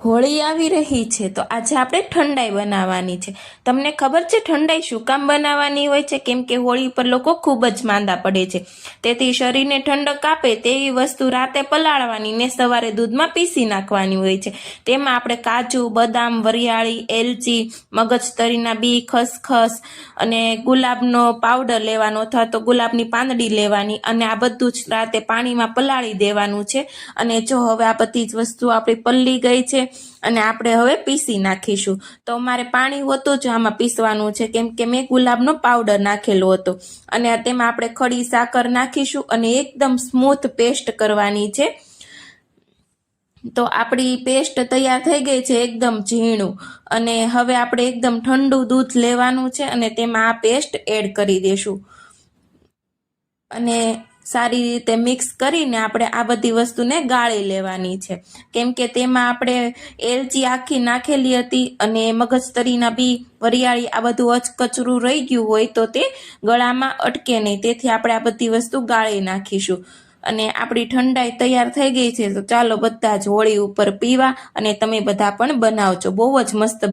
હોળી આવી રહી છે તો આજે આપણે ઠંડાઈ બનાવવાની છે। તમને ખબર છે ઠંડાઈ શું કામ બનાવવાની હોય છે? કેમ કે હોળી પર લોકો ખૂબ જ માંદા પડે છે, તેથી શરીરને ઠંડક આપે તેવી વસ્તુ રાતે પલાળવાની ને સવારે દૂધમાં પીસી નાખવાની હોય છે। તેમાં આપણે કાજુ, બદામ, વરિયાળી, એલચી, મગજતરીના બી, ખસખસ અને ગુલાબનો પાવડર લેવાનો અથવા તો ગુલાબની પાંદડી લેવાની અને આ બધું જ રાતે પાણીમાં પલાળી દેવાનું છે। અને જો હવે આ બધી જ વસ્તુ આપણી પલળી ગઈ છે અને આપણે હવે પીસી નાખીશું। તો મારે પાણી હોતું જ આમાં પીસવાનું છે, કેમ કે મેં ગુલાબનો પાવડર નાખેલો હતો અને તેમાં આપણે ખડી સાકર નાખીશું અને એકદમ સ્મૂથ પેસ્ટ કરવાની છે। તો આપણી પેસ્ટ તૈયાર થઈ ગઈ છે, એકદમ ઝીણું। અને હવે આપણે એકદમ ઠંડુ દૂધ લેવાનું છે અને તેમાં આ પેસ્ટ એડ કરી દેશું અને સારી રીતે મિક્સ કરીને આપણે આ બધી વસ્તુને ગાળી લેવાની છે, કેમ કે તેમાં આપણે એલચી આખી નાખેલી હતી અને મગજતરીના બી, વરિયાળી આ બધું અચકચરું રહી ગયું હોય તો તે ગળામાં અટકે નહીં, તેથી આપણે આ બધી વસ્તુ ગાળી નાખીશું। અને આપણી ઠંડાઈ તૈયાર થઈ ગઈ છે, તો ચાલો બધા જ હોળી ઉપર પીવા અને તમે બધા પણ બનાવજો, બહુ જ મસ્ત